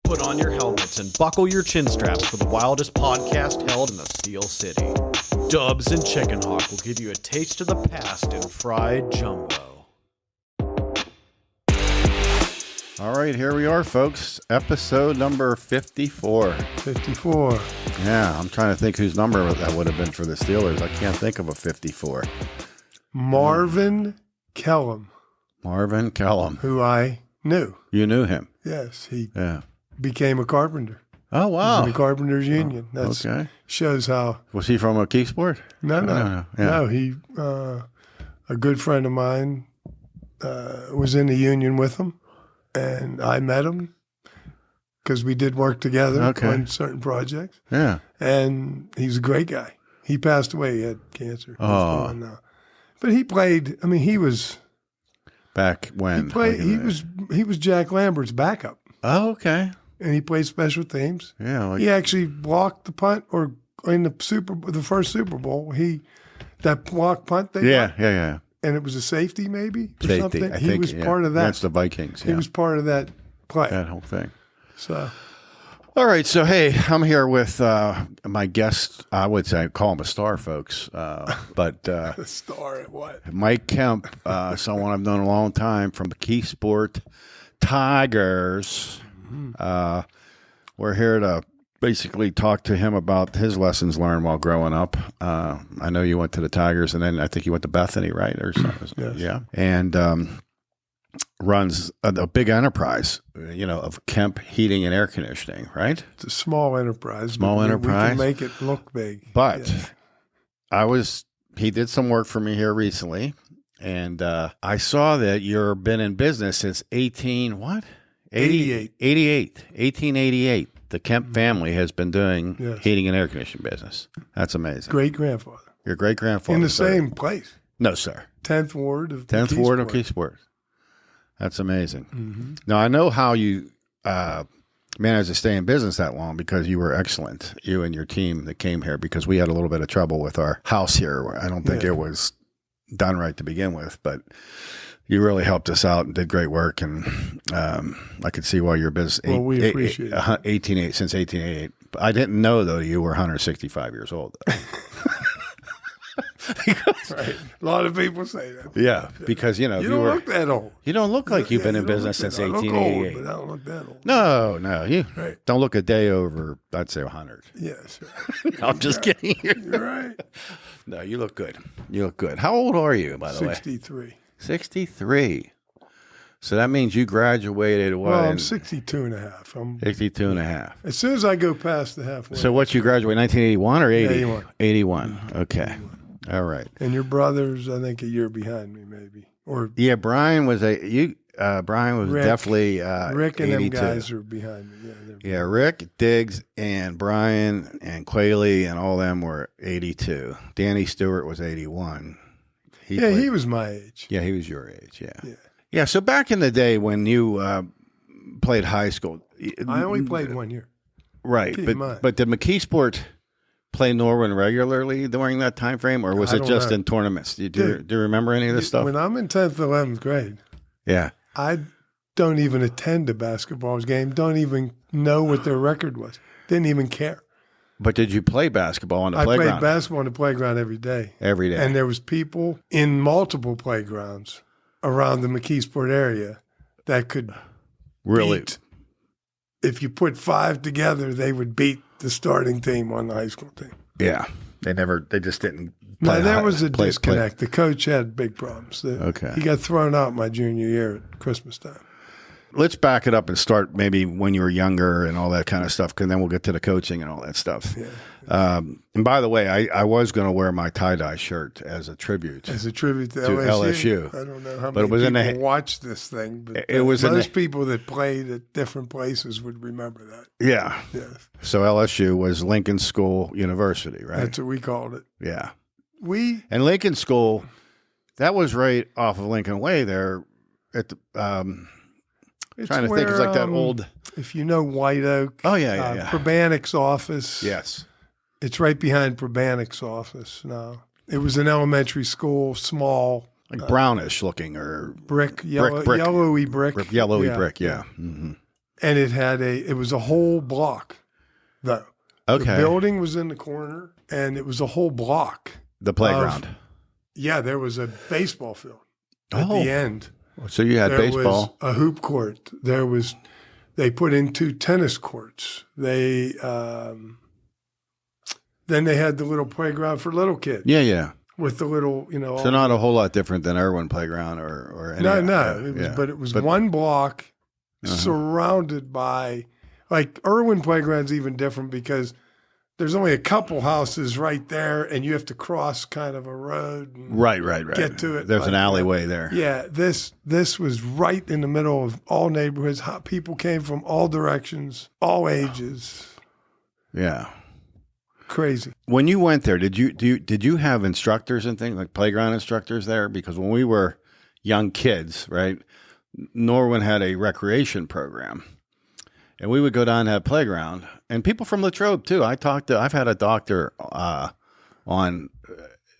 Put on your helmets and buckle your chin straps for the wildest podcast held in the Steel City. Dubs and Chicken Hawk will give you a taste of the past in fried jumbo. All right, here we are, folks. Episode number 54. 54. Yeah, I'm trying to think whose number that would have been for the Steelers. I can't think of a 54. Marvin Kellum. Marvin Kellum. Who I knew. You knew him? Yes, he Yeah. became a carpenter. Oh, He wow. was in the Carpenters Union. That Okay. shows how. Was he from McKeesport? No. Yeah. No, he, a good friend of mine was in the union with him, and I met him because we did work together on certain projects. Yeah. And he's a great guy. He passed away. He had cancer. He's Oh. gone now. But he played, I mean, he was Back when? He played. He was Jack Lambert's backup, Oh, okay. and he played special teams. Yeah. Like, He actually blocked the punt, or in the first Super Bowl, that block punt they got, yeah. and it was a safety maybe or Safety, something. I He think, was part of that. Against the Vikings. He was part of that play. that whole thing. So All right, so hey, I'm here with my guest. I would say call him a star, folks, but the star at what? Mike Kemp, someone I've known a long time from McKeesport Tigers. We're here to basically talk to him about his lessons learned while growing up. I know you went to the Tigers, and then I think you went to Bethany, right, or something. Yes. Yeah, and runs a big enterprise, of Kemp Heating and Air Conditioning, right? It's a small enterprise. Small but enterprise. We can make it look big. But he did some work for me here recently, and I saw that you've been in business since 1888. The Kemp family has been doing heating and air conditioning business. That's amazing. Great grandfather. Your great grandfather In the same place. No, sir. 10th Ward of 10th Ward of McKeesport. McKeesport. That's amazing. Mm-hmm. Now, I know how you managed to stay in business that long because you were excellent, you and your team that came here, because we had a little bit of trouble with our house here. I don't think it was done right to begin with, but you really helped us out and did great work. And I could see why your business. Well, we appreciate it. Since 1888. I didn't know, though, you were 165 years old. Right. A lot of people say that. Yeah, because, you don't look that old. You don't look like you've been in business since 1888. I look old, but I don't look that old. No, you don't look a day over, I'd say, 100. Yes. No, I'm just kidding. You're right. No, you look good. You look good. How old are you, by the way? 63. 63. So that means you graduated what? Well, I'm 62 and a half. 62 and a half. As soon as I go past the halfway. So what, you graduated 1981 or 80? 81. 81. Okay. All right. And your brother's, I think, a year behind me, maybe. Or Yeah, Brian was Rick, definitely Rick and 82. them guys are behind me. Yeah, Rick, Diggs, and Brian, and Quayle, and all them were 82. Danny Stewart was 81. He was my age. Yeah, he was your age, Yeah, so back in the day when you played high school. I only played 1 year. Right, but did McKeesport play Norwin regularly during that time frame, or was it just in tournaments? Do you remember any of this stuff? When I'm in 10th, 11th grade, I don't even attend a basketball game, don't even know what their record was, didn't even care. But did you play basketball on the playground? I played basketball on the playground every day. Every day. And there was people in multiple playgrounds around the McKeesport area that could beat. If you put 5 together, they would beat the starting team on the high school team. Yeah. They just didn't play. No, there was a disconnect. The coach had big problems. He got thrown out my junior year at Christmas time. Let's back it up and start maybe when you were younger and all that kind of stuff, and then we'll get to the coaching and all that stuff. Yeah. And by the way, I was going to wear my tie-dye shirt as a tribute. To LSU. I don't know how many people watch this thing, but most people that played at different places would remember that. Yeah. Yes. So LSU was Lincoln School University, right? That's what we called it. Yeah. And Lincoln School, that was right off of Lincoln Way there at the trying to think, it's like that old. If you know White Oak. Oh, yeah. Probanic's office. Yes. It's right behind Probanic's office now. It was an elementary school, small. Like brownish looking or brick, yellowy brick. Yellowy brick, yeah. Mm-hmm. And it was a whole block, though. Okay. The building was in the corner, and it was a whole block. The playground. Yeah, there was a baseball field at the end. So you had baseball. Was a hoop court. They put in 2 tennis courts. They then they had the little playground for little kids. Yeah. With the little, So not a whole lot different than Irwin Playground or any. No. But it was one block surrounded by, like, Irwin Playground's even different because there's only a couple houses right there, and you have to cross kind of a road. And right. Get to it. There's an alleyway there. Yeah, this was right in the middle of all neighborhoods. People came from all directions, all ages. Yeah. Crazy. When you went there, did you have instructors and things like playground instructors there? Because when we were young kids, right, Norwin had a recreation program, and we would go down to that playground. And people from Latrobe too. I've had a doctor on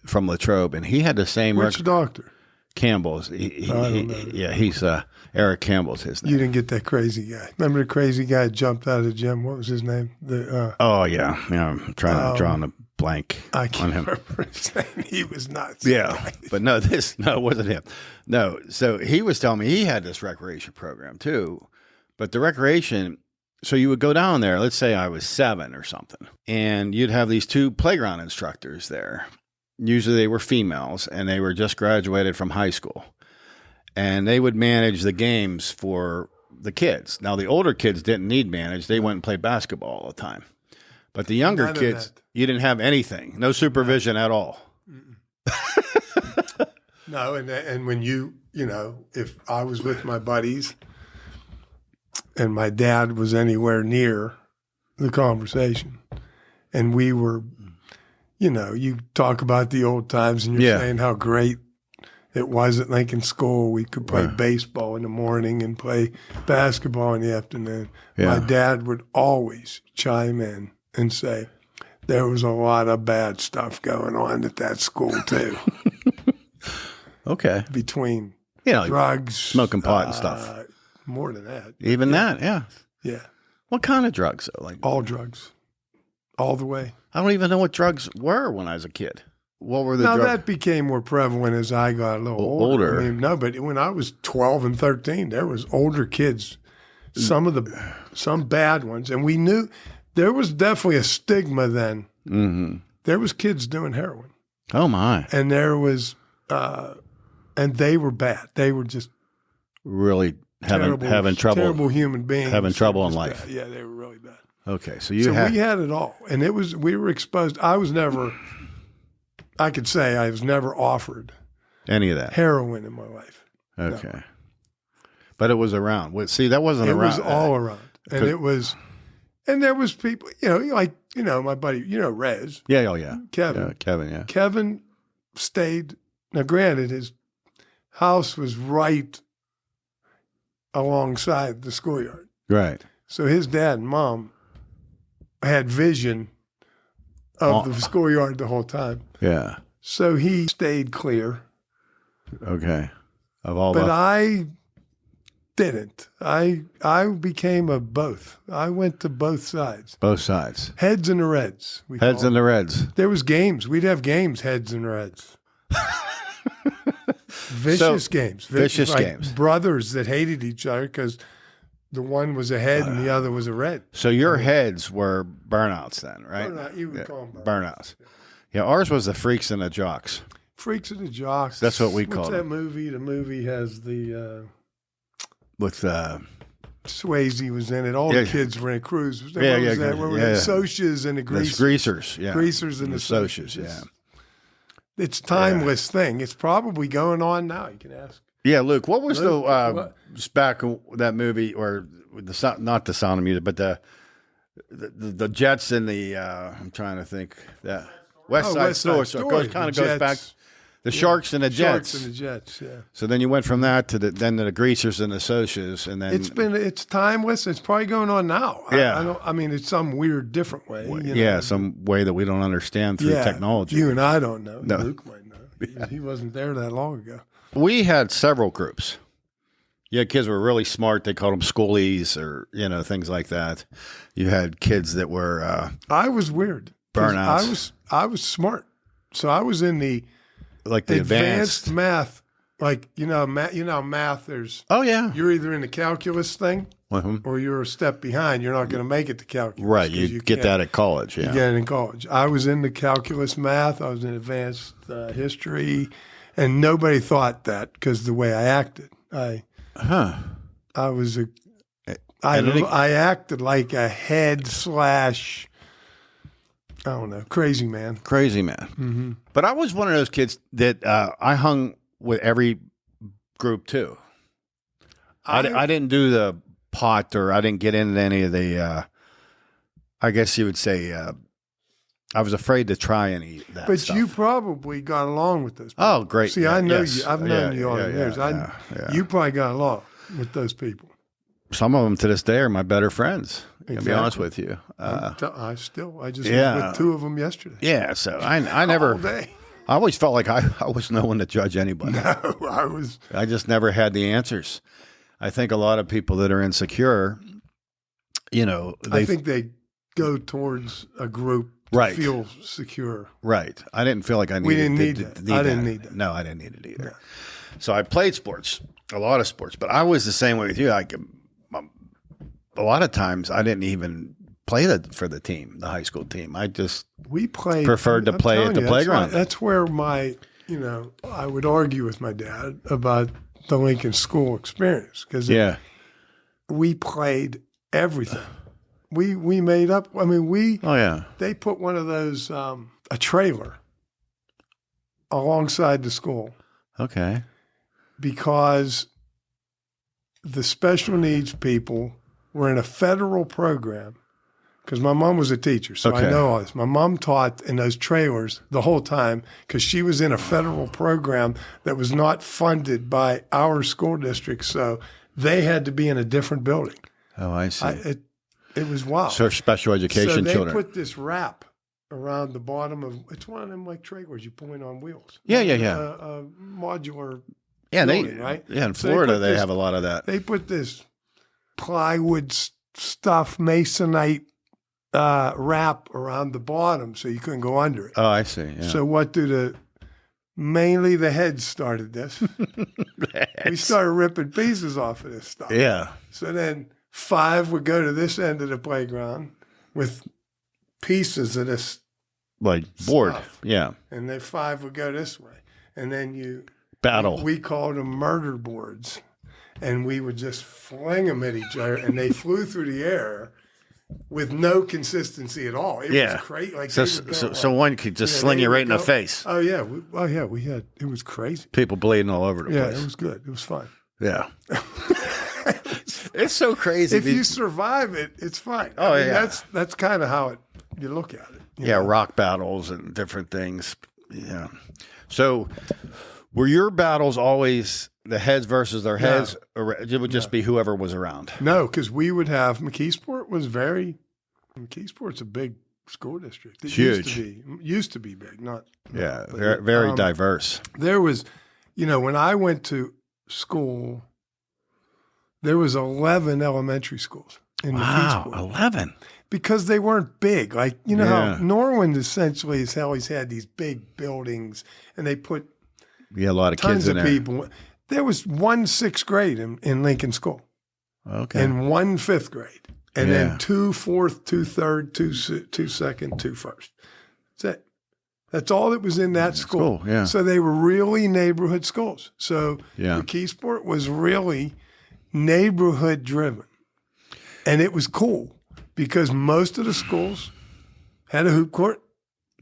from Latrobe, and he had the same. Which doctor? Campbell's. He's Eric Campbell's his name. You didn't get that crazy guy. Remember the crazy guy that jumped out of the gym? What was his name? I'm trying to draw on a blank I on can't him. remember his name. He was nuts. Yeah, but no, it wasn't him. No, so he was telling me he had this recreation program too, but the recreation. So you would go down there. Let's say I was 7 or something, and you'd have these 2 playground instructors there. Usually they were females, and they were just graduated from high school. And they would manage the games for the kids. Now, the older kids didn't need managed. They went and played basketball all the time. But the younger kids, you didn't have anything. No supervision at all. No, and when if I was with my buddies and my dad was anywhere near the conversation, and we were, you talk about the old times, and you're saying how great it was at Lincoln School. We could play baseball in the morning and play basketball in the afternoon. Yeah. My dad would always chime in and say, there was a lot of bad stuff going on at that school, too. Okay. Between drugs. Smoking pot and stuff. More than that. Even that, yeah. Yeah. What kind of drugs? Like all drugs. All the way. I don't even know what drugs were when I was a kid. What were the drugs? Now, that became more prevalent as I got a little older. I mean, no, but when I was 12 and 13, there was older kids, some bad ones. And we knew there was definitely a stigma then. Mm-hmm. There was kids doing heroin. Oh, my. And there was, and they were bad. They were just really having trouble. Terrible human beings. Having trouble in life. Bad. Yeah, they were really bad. Okay, so we had it all. And we were exposed. I was never offered any of that heroin in my life. Okay. No. But it was around. See, that wasn't around. It was all around. And there was people, my buddy, Rez. Yeah, oh yeah. Kevin. Yeah, Kevin, yeah. Kevin stayed, now granted, his house was right alongside the schoolyard. Right. So his dad and mom had vision of the schoolyard the whole time. Yeah. So he stayed clear. Okay. But I didn't. I became a both. I went to both sides. Both sides. Heads and the Reds. Heads and the Reds. There was games. We'd have games, Heads and Reds. Vicious games. Vicious games. Brothers that hated each other because the one was a head and the other was a red. So your heads were burnouts then, right? Burnout, you would call them burnouts. Yeah, ours was the Freaks and the Jocks. Freaks and the Jocks. That's what we called it. What's that movie? The movie has the... with Swayze was in it. All the kids were in a cruise. What was that? What were the Socias and the Greasers? Greasers, yeah. Greasers and the Socias, yeah. It's a timeless thing. It's probably going on now. You can ask. Yeah, Luke, what was just back that movie, or not the Sound of Music, but the Jets and the I'm trying to think, that West Side Story. So it kind of goes back. The Sharks and the Jets. Sharks and the Jets, yeah. So then you went from that to the Greasers and the Socias, and then it's timeless. It's probably going on now. Yeah, I mean, it's some weird, different way. Some way that we don't understand through technology. You and I don't know. No. Luke might know. Yeah. He wasn't there that long ago. We had several groups. You had kids who were really smart. They called them schoolies or, things like that. You had kids that were I was weird. 'Cause burnouts. I was smart. So I was in the Like the advanced. math. Like, math, there's, Oh, yeah. you're either in the calculus thing Mhm. or you're a step behind. You're not going to make it to calculus. Right. 'cause You get can't- that at college. Yeah. You get it in college. I was in the calculus math. I was in advanced history. And nobody thought that because the way I acted. I was I acted like a head / I don't know, crazy man. Crazy man. Mm-hmm. But I was one of those kids that I hung with every group too. I didn't do the pot, or I didn't get into any of the, I guess you would say, I was afraid to try any of that But stuff. you probably got along with those people. Oh, great. See, Yeah, I know yes. you. I've known you all the years. Yeah. You probably got along with those people. Some of them to this day are my better friends. To be Exactly. honest with you. I just was yeah. with 2 of them yesterday. Yeah. So I never, All day. I always felt like I was no one to judge anybody. No, I was. I just never had the answers. I think a lot of people that are insecure, I think they go towards a group to Right. feel secure. Right. I didn't feel like I needed. We didn't need that. I didn't need that. No, I didn't need it either. So I played sports, a lot of sports, but I was the same way with you. A lot of times I didn't even play for the team, the high school team. I just preferred to play at the playground. That's where I would argue with my dad about the Lincoln School experience because we played everything. We made up. I mean, they put one of those a trailer alongside the school. Okay. Because the special needs people were in a federal program. Because my mom was a teacher, so I know all this. My mom taught in those trailers the whole time because she was in a federal program that was not funded by our school district, so they had to be in a different building. Oh, I see. It was wild. So special education so children. They put this wrap around the bottom of it's one of them like trailers you point on wheels. Yeah. A modular. Yeah, building, right? Yeah, in So Florida they this- have a lot of that. They put this plywood stuff, masonite wrap around the bottom so you couldn't go under it. Oh, I see. Yeah. So mainly the heads started this. We started ripping pieces off of this stuff. Yeah. So then 5 would go to this end of the playground with pieces of this Like board. stuff. Yeah. And then 5 would go this way. And then Battle. we called them murder boards. And we would just fling them at each other. And they flew through the air with no consistency at all. It was crazy. Like So one could just sling you right in the face. Oh, yeah. We had, it was crazy. People bleeding all over the Yeah, place. it was good. It was fun. Yeah. It's so crazy. If you survive it, it's fine. Oh, yeah. That's kind of how you look at it. you know? rock battles and different things. Yeah. So were your battles always the heads versus their heads? Or it would just be whoever was around? No, because we would have McKeesport McKeesport's a big school district. It Huge. Used to be big, not. Yeah. but, Very, very diverse. There was, when I went to school, there was 11 elementary schools in McKeesport. 11. Because they weren't big. Like, how Norwin essentially has always had these big buildings and they put Yeah, a lot of tons kids in of there. people. There was one 6th grade in Lincoln School Okay. and one 5th grade. And then 2 4th, 2 3rd, 2 2nd, 2 1st. That's it. That's all that was in that school. Yeah. So they were really neighborhood schools. So Yeah. McKeesport was really neighborhood driven. And it was cool because most of the schools had a hoop court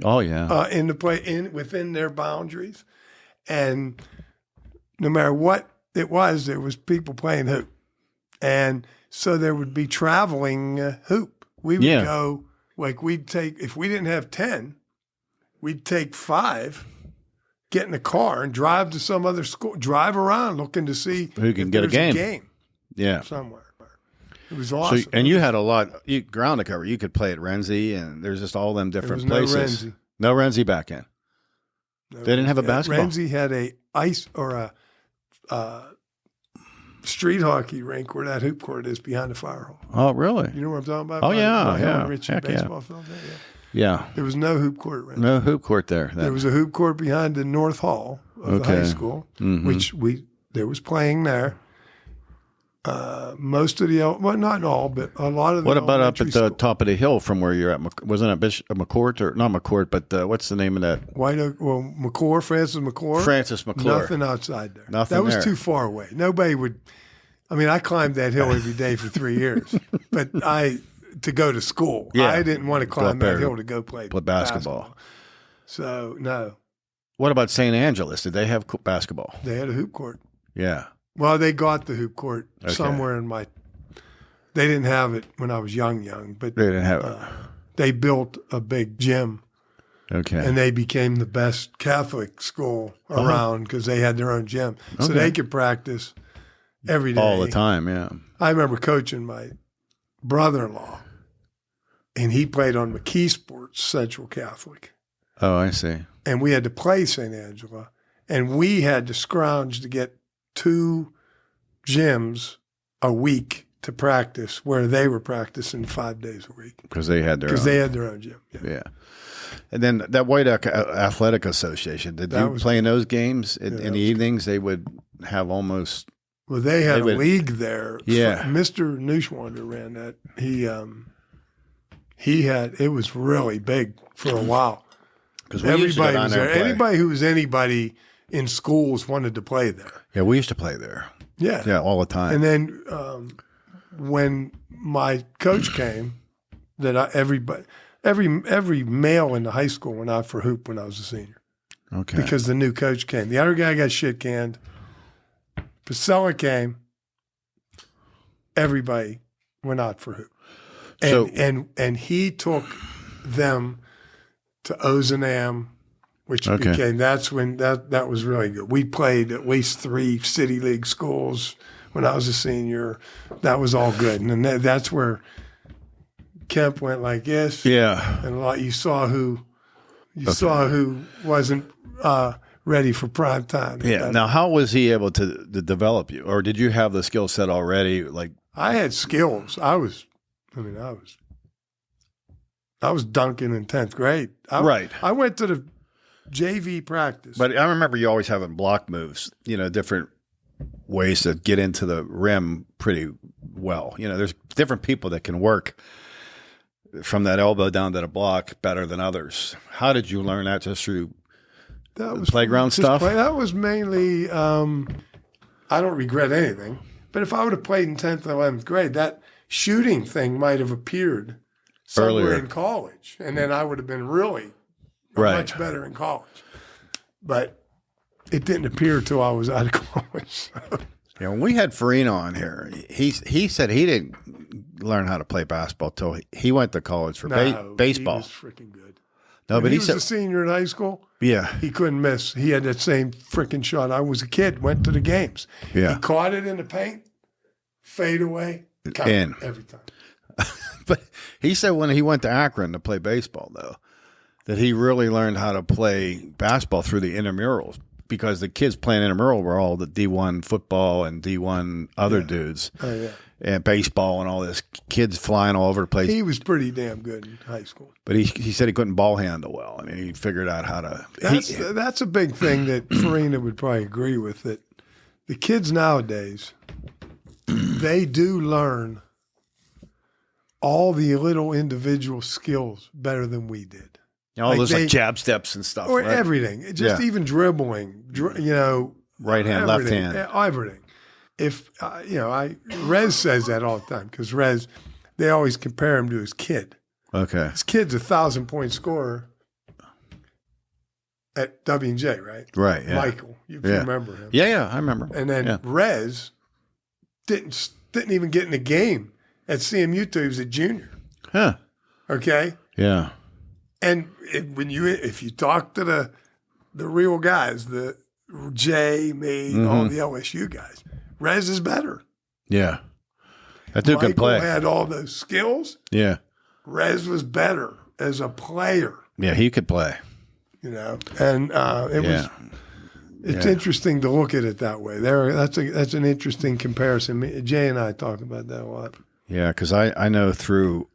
Oh, yeah. within their boundaries. And no matter what it was, there was people playing hoop. And so there would be traveling hoop. We would go, like if we didn't have 10, we'd take 5, get in a car and drive to some other school, drive around looking to see Who can if get a there's game. Yeah. somewhere. It was awesome. So, and you had a lot ground to cover. You could play at Renzi, and there's just all them different There was places. no Renzi. No Renzi back in. No, They didn't have a basketball. Renzi had a ice or a street hockey rink where that hoop court is behind the fire hall. Oh, really? You know what I'm talking about? Oh, yeah, yeah. Richie Heck, baseball film there, Yeah. There was no hoop court around. No hoop court there. There was a hoop court behind the North Hall of the high school, which there was playing there. Most of the, well, not all, but a lot of the. What about up at the school. top of the hill from where you're at? Wasn't it McCourt or not McCourt? But what's the name of that? White Oak, well, McClure, Francis McClure. Francis McClure. Nothing outside there. Nothing That was there. too far away. Nobody would. I mean, I climbed that hill every day for 3 years, but to go to school. Yeah. I didn't want to climb that hill to go play basketball. So no, What about St. Angeles? Did they have basketball? they had a hoop court. Yeah. Well, they got the hoop court somewhere in my. They didn't have it when I was young, but They didn't have it. they built a big gym, Okay. and they became the best Catholic school around because they had their own gym, so they could practice every day, all the time, yeah. I remember coaching my brother-in-law, and he played on McKeesport Central Catholic, Oh, I see. and we had to play St. Angela, and we had to scrounge to get 2 gyms a week to practice where they were practicing 5 days a week Because they had their because own. they had their own gym. Yeah. Yeah. And then that White Oak Athletic Association, did That you was play in those games? In that the was evenings, they would have almost. Well, they had They would- a league there. Yeah. Mr. Neuschwander ran that. He had, it was really big for a while. Because we used to go Everybody down was there there. and play. Anybody who was anybody in schools wanted to play there. Yeah, we used to play there. Yeah. Yeah, all the time. And then when my coach came, every male in the high school went out for hoop when I was a senior okay. because the new coach came. The other guy got shit canned. Priscilla came. Everybody went out for hoop, and he took them to Ozanam, which became that's when that was really good. We played at least 3 city league schools when I was a senior. That was all good, and then that's where Kemp went like this. Yeah. And a lot you saw who wasn't ready for prime time. Yeah. Now, how was he able to develop you, or did you have the skill set already? Like, I had skills. I was dunking in 10th grade. Right. I went to the JV practice. but I remember you always having block moves. Different ways to get into the rim pretty well. There's different people that can work from that elbow down to the block better than others. How did you learn that? Just through playground stuff? That was mainly, I don't regret anything. But if I would have played in 10th and 11th grade, that shooting thing might have appeared somewhere earlier in college. And then I would have been really much better in college. But it didn't appear till I was out of college. Yeah, when we had Farina on here, he said he didn't learn how to play basketball till he went to college for baseball. He was freaking good. No, When but he he was said, a senior in high school. yeah, He couldn't miss. He had that same freaking shot. I was a kid, went to the games. Yeah. He caught it in the paint, fade away, count In. every time. but he said when he went to Akron to play baseball, though, that he really learned how to play basketball through the intramurals because the kids playing intramural were all the D1 football and D1 other dudes. Oh, yeah. And baseball and all this, kids flying all over the place. He was pretty damn good in high school. But he said he couldn't ball handle well. I mean, he figured out how to. That's a big thing that Farina would probably agree with, that the kids nowadays, they do learn all the little individual skills better than we did. all those like jab steps and stuff. Or right? everything. Just even dribbling, right hand, left hand. Everything. If, Rez says that all the time because Rez, they always compare him to his kid. Okay. His kid's 1,000-point scorer at W&J, right? Right, yeah. Michael, you remember him. Yeah, I remember. And then Rez didn't even get in the game at CMU till he was a junior. Huh. Okay? Yeah. And if you talk to the real guys, the Jay, me, all the LSU guys, Rez is better. Yeah. That dude can play. Michael had all those skills. Yeah. Rez was better as a player. Yeah, he could play. And it It's interesting to look at it that way. That's an interesting comparison. Jay and I talk about that a lot. Yeah, because I know through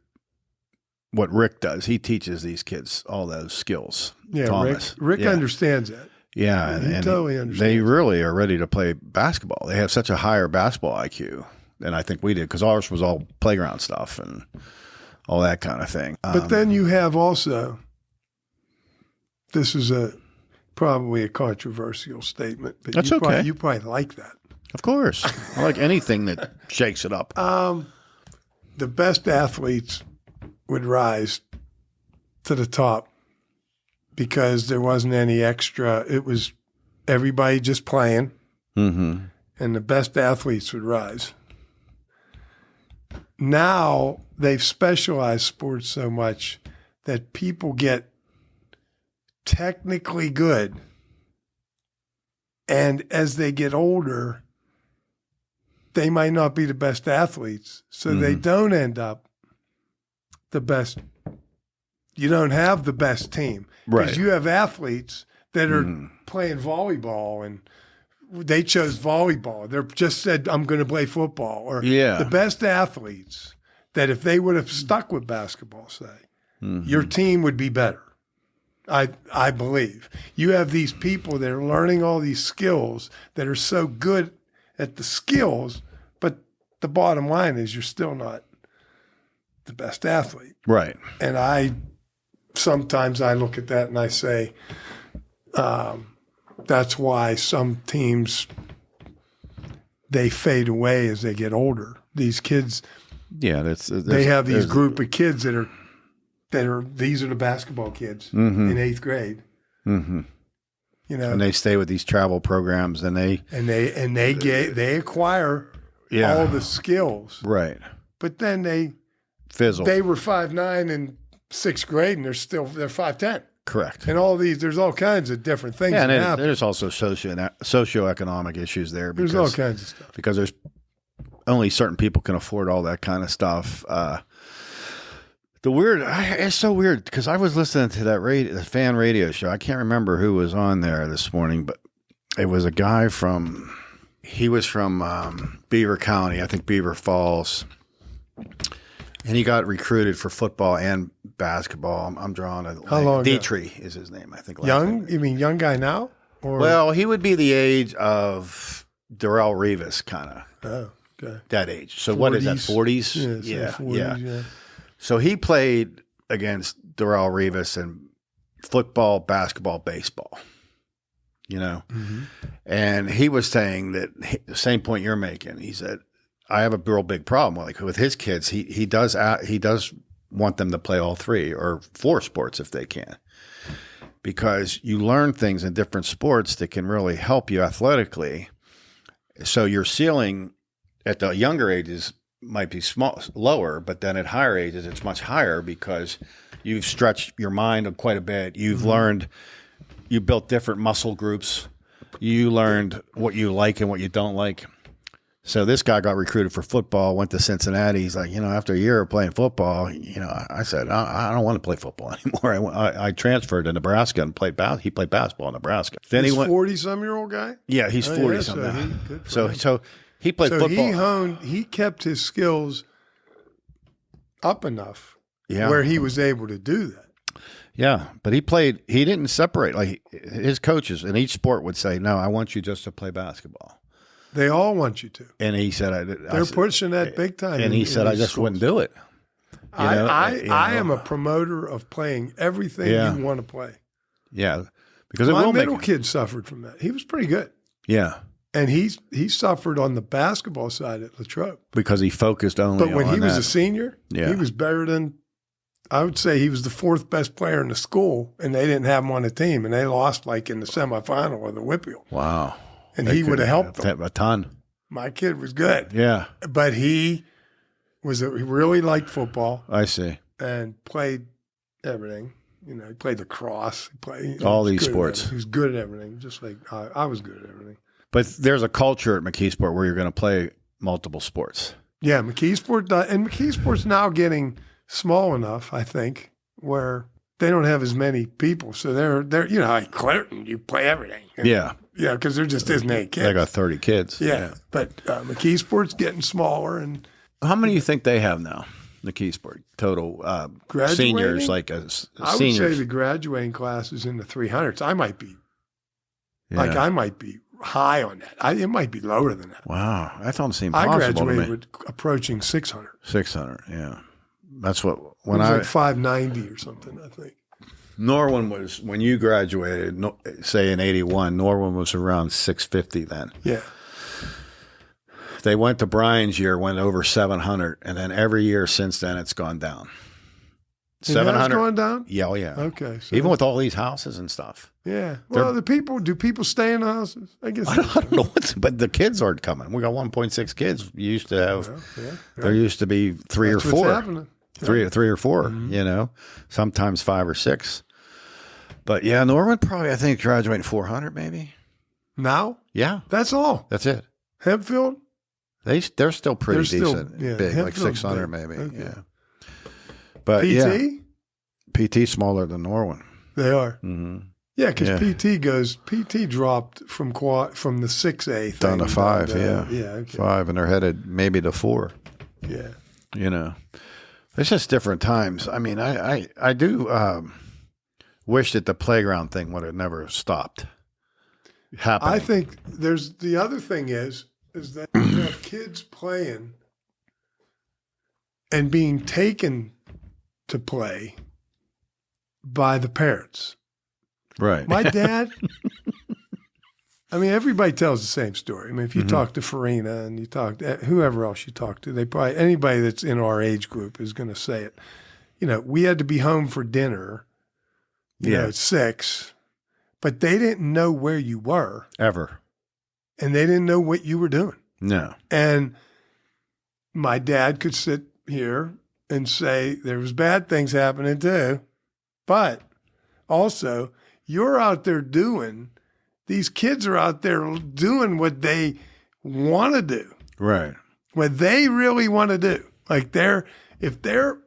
what Rick does, he teaches these kids all those skills. Yeah, Thomas. Rick understands that. Yeah, he totally understands. They really are ready to play basketball. They have such a higher basketball IQ than I think we did, because ours was all playground stuff and all that kind of thing. But then you have also, this is probably a controversial statement, but that's okay. You probably like that. Of course. I like anything that shakes it up. The best athletes would rise to the top because there wasn't any extra. It was everybody just playing, and the best athletes would rise. Now they've specialized sports so much that people get technically good, and as they get older, they might not be the best athletes, so they don't end up the best. You don't have the best team because you have athletes that are playing volleyball, and they chose volleyball. They're just said, I'm going to play football. Or the best athletes that if they would have stuck with basketball, say, your team would be better. I believe. You have these people that are learning all these skills that are so good at the skills, but the bottom line is you're still not the best athlete. Right. And sometimes I look at that and I say, that's why some teams, they fade away as they get older. These kids, they have these group of kids that are these are the basketball kids in 8th grade. You know, and they stay with these travel programs, and they acquire all the skills, right? But then they fizzle. They were 5'9" in 6th grade, and they're 5'10". Correct. And there's all kinds of different things. Yeah, and there's also socioeconomic issues there. There's all kinds of stuff because there's only certain people can afford all that kind of stuff. It's so weird because I was listening to the fan radio show. I can't remember who was on there this morning, but it was a guy from Beaver County, I think Beaver Falls, and he got recruited for football and basketball. I'm drawing a How long Dietrich is his name, I think. Young? You mean young guy now? Or? Well, he would be the age of Darrell Revis, kind of. Oh, okay. That age. So 40s. What is that? 40s? Yeah. 40s, yeah. So he played against Darrell Revis in football, basketball, baseball, you know? And he was saying that the same point you're making. He said, I have a real big problem. Like with his kids, he does want them to play all 3 or 4 sports if they can, because you learn things in different sports that can really help you athletically. So your ceiling at the younger ages might be lower, but then at higher ages, it's much higher because you've stretched your mind quite a bit. You've learned, you built different muscle groups. You learned what you like and what you don't like. So this guy got recruited for football, went to Cincinnati. He's like, after a year of playing football, I said, I don't want to play football anymore. I transferred to Nebraska and he played basketball in Nebraska. Then he's 40-some-year-old guy? Yeah, he's 40-something. So he played football. He kept his skills up enough where he was able to do that. Yeah, but he didn't separate. Like his coaches in each sport would say, no, I want you just to play basketball. They all want you to. And he said, they're pushing that big time. And he said, I just wouldn't do it. I am a promoter of playing everything you want to play. Yeah. Because my middle kid suffered from that. He was pretty good. Yeah. And he suffered on the basketball side at Latrobe. Because he focused only on that. But when he was a senior, he was better than, I would say he was the 4th best player in the school, and they didn't have him on the team, and they lost like in the semifinal of the Whippeal. Wow. And he would have helped them. A ton. My kid was good. Yeah. But he really liked football. I see. And played everything. He played lacrosse. He played all these sports. He was good at everything, just like I was good at everything. But there's a culture at McKeesport where you're going to play multiple sports. Yeah, McKeesport does. And McKeesport's now getting small enough, I think, where they don't have as many people. So they're like Clinton, you play everything. Yeah. Yeah, because there just isn't any kids. They got 30 kids. Yeah. But McKeesport's getting smaller. And How many do you think they have now? McKeesport total seniors, like seniors. I would say the graduating class is in the 300s. I might be high on that. It might be lower than that. Wow, that don't seem possible. I graduated with approaching 600. 600, yeah. That's what It was like 590 or something, I think. Norwin was, when you graduated, say in 81, Norwin was around 650 then. Yeah. They went to Brian's year, went over 700, and then every year since then it's gone down. 700 gone down? Yeah, oh yeah. Okay. So even with all these houses and stuff. Yeah. Well, do people stay in the houses? I guess. I don't know, but the kids aren't coming. We got 1.6 kids. You used to have, there used to be three or four. What's happening. Three or four, you know, sometimes 5 or 6. But yeah, Norwood probably, I think, graduating 400 maybe. Now? Yeah. That's all. That's it. Hempfield? They're still pretty decent, yeah, big, like Hempfield's 600 big. maybe. Okay. Yeah. But PT? yeah, PT smaller than Norwin. They are. Mm-hmm. Yeah, because PT dropped from the 6A thing Down to 5, yeah. Yeah, okay. 5, and they're headed maybe to 4. Yeah. You know, it's just different times. I mean, I do wish that the playground thing would have never stopped happening. I think there's the other thing is that you have kids playing and being taken to play by the parents. Right. My dad, I mean, everybody tells the same story. I mean, if you talk to Farina and you talk to whoever else you talk to, anybody that's in our age group is going to say it. You know, we had to be home for dinner, you know, at 6, but they didn't know where you were. Ever. And they didn't know what you were doing. No. And my dad could sit here and say there was bad things happening too, but also you're out there these kids are out there doing what they want to do. Right. What they really want to do. Like if they're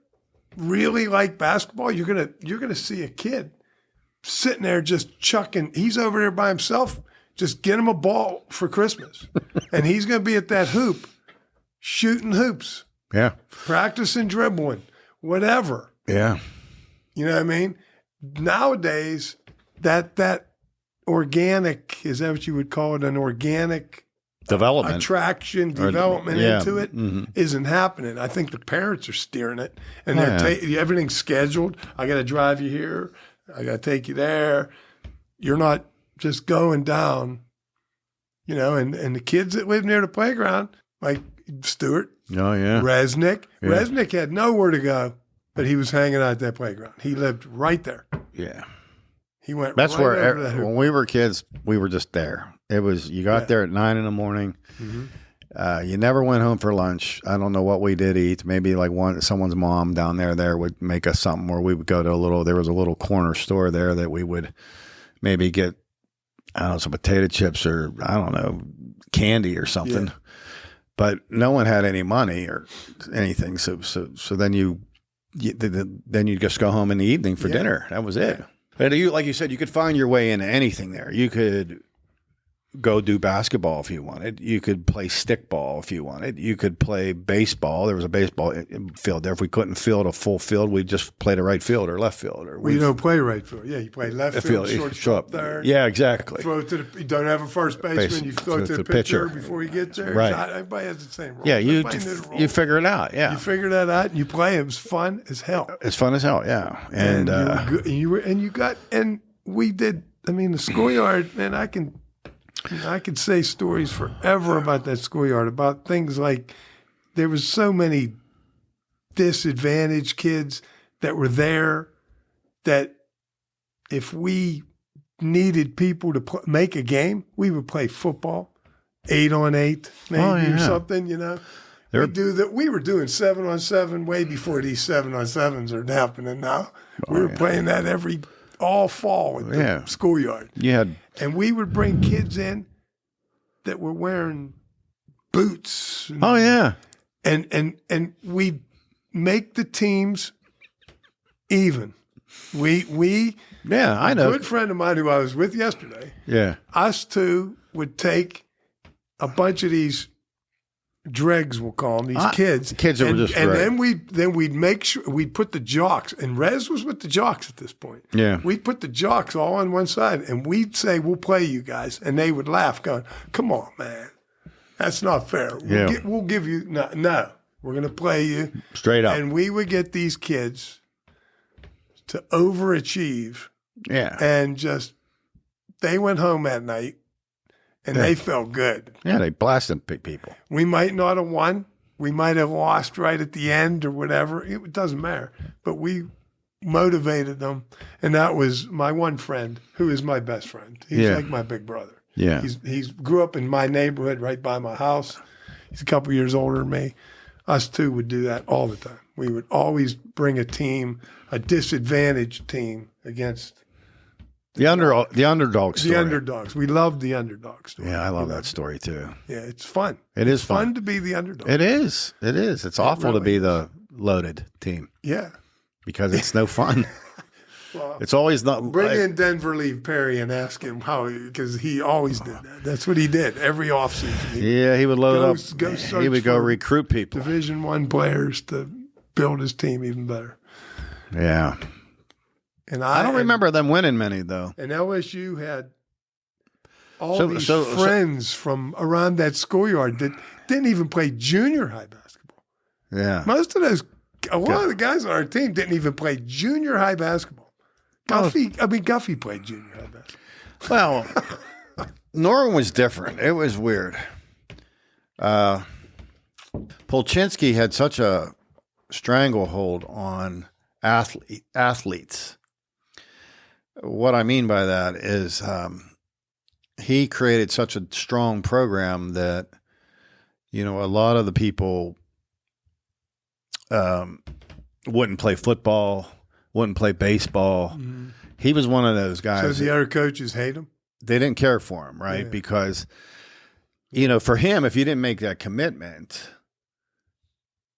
really like basketball, you're gonna see a kid sitting there just chucking. He's over there by himself. Just get him a ball for Christmas. And he's going to be at that hoop, shooting hoops. Yeah. Practicing dribbling, whatever. Yeah. You know what I mean? Nowadays, that organic, is that what you would call it? An organic development. Attraction, development into it isn't happening. I think the parents are steering it. And everything's scheduled. I got to drive you here. I got to take you there. You're not just going down, you know, and the kids that live near the playground, like Stewart, Resnick. Yeah. Resnick had nowhere to go, but he was hanging out at that playground. He lived right there. Yeah. He went That's right where, over that hoop. when we were kids, we were just there. It was, you got there at 9 in the morning. You never went home for lunch. I don't know what we did eat. Maybe like someone's mom down there would make us something, or we would go to there was a little corner store there that we would maybe get, I don't know, some potato chips or, I don't know, candy or something. Yeah. But no one had any money or anything. So then you just go home in the evening for dinner. That was it. And like you said, you could find your way into anything there. You could go do basketball if you wanted. You could play stickball if you wanted. You could play baseball. There was a baseball field there. If we couldn't field a full field, we just played a right field or left field. Or you don't play right field. Yeah, you play left field, shortstop there. Yeah, exactly. Throw it to you don't have a first baseman. You throw it to the pitcher before you get there. Right. Everybody has the same role. Yeah, you figure it out. Yeah, you figure that out and you play. It was fun as hell. It's fun as hell. Yeah, and we did. I mean, the schoolyard, and I could say stories forever about that schoolyard, about things like there was so many disadvantaged kids that were there that if we needed people to make a game, we would play football, 8-on-8 maybe or something, you know. We do that. We were doing 7-on-7 way before these 7-on-7s are happening now. We were playing that all fall at the schoolyard. And we would bring kids in that were wearing boots. And we'd make the teams even. Yeah, I know. A good friend of mine who I was with yesterday, Yeah. us two would take a bunch of these dregs, we'll call them, these kids. Kids that were just and right. then we'd make sure we'd put the jocks, and Rez was with the jocks at this point. Yeah. We'd put the jocks all on one side, and we'd say, "We'll play you guys," and they would laugh, going, "Come on, man, that's not fair. We'll give you no. We're going to play you Straight up." And we would get these kids to overachieve. Yeah. And just, they went home that night and they felt good. Yeah, they blasted people. We might not have won. We might have lost right at the end or whatever. It doesn't matter. But we motivated them. And that was my one friend, who is my best friend. He's like my big brother. Yeah. He's grew up in my neighborhood right by my house. He's a couple years older than me. Us two would do that all the time. We would always bring a team, a disadvantaged team, against the underdog story. The underdogs. We love the underdog story. Yeah, I love that story too. Yeah, it's fun. It is it's fun to be the underdog. It is. It is. It's awful to be the loaded team. Yeah. Because it's no fun. Well, it's always not. Bring in Denver Lee Perry and ask him how, because he always did that. That's what he did every offseason. He would load up. He would go recruit people. Division I players to build his team even better. Yeah. And I don't remember them winning many, though. And LSU had all these friends from around that schoolyard that didn't even play junior high basketball. Yeah. Most of those, a lot of the guys on our team didn't even play junior high basketball. Guffey played junior high basketball. Well, Norman was different. It was weird. Polchinski had such a stranglehold on athletes. What I mean by that is he created such a strong program that, a lot of the people wouldn't play football, wouldn't play baseball. Mm-hmm. He was one of those guys. So the other coaches hate him? They didn't care for him, right? Yeah. Because, for him, if you didn't make that commitment,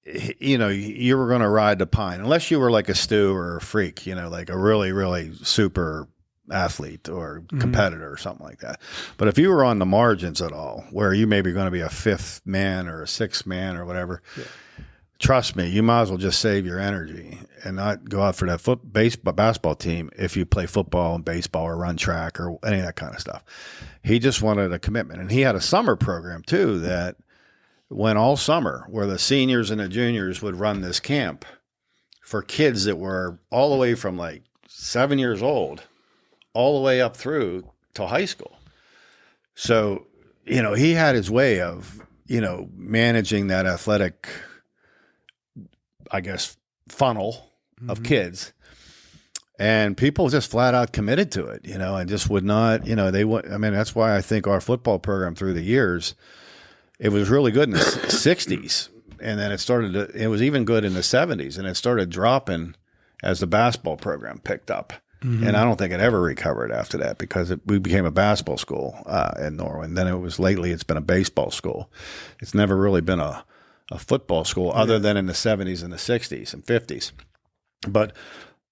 you were going to ride the pine. Unless you were like a Stu or a freak, like a really, really super athlete or competitor or something like that. But if you were on the margins at all, where you may be going to be a fifth man or a sixth man or whatever, trust me, you might as well just save your energy and not go out for that basketball team if you play football and baseball or run track or any of that kind of stuff. He just wanted a commitment. And he had a summer program, too, that went all summer where the seniors and the juniors would run this camp for kids that were all the way from like 7 years old all the way up through to high school. So, he had his way of, managing that athletic, I guess, funnel of kids, and people just flat out committed to it, and just would not, they would. I mean, that's why I think our football program through the years, it was really good in the 60s, and then it was even good in the 70s, and it started dropping as the basketball program picked up. Mm-hmm. And I don't think it ever recovered after that because we became a basketball school in Norway. Then it's been a baseball school. It's never really been a football school other than in the 70s and the 60s and 50s. But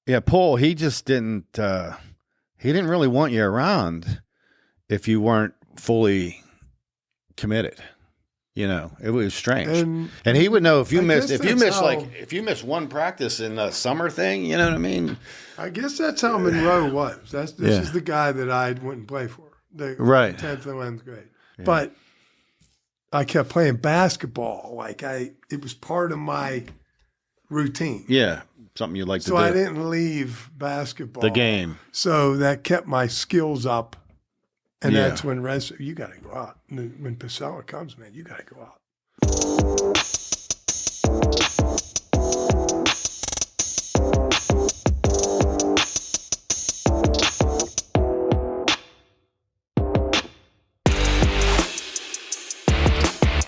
yeah, Paul, he just didn't really want you around if you weren't fully committed. It was strange. And he would know if you missed one practice in the summer thing, you know what I mean? I guess that's how Monroe was. This is the guy that I wouldn't play for. Right. 10th and 11th grade. Yeah. But I kept playing basketball. It was part of my routine. Yeah, something you like to do. So I didn't leave basketball. The game. So that kept my skills up. And that's when you got to go out. When Pasella comes, man, you got to go out.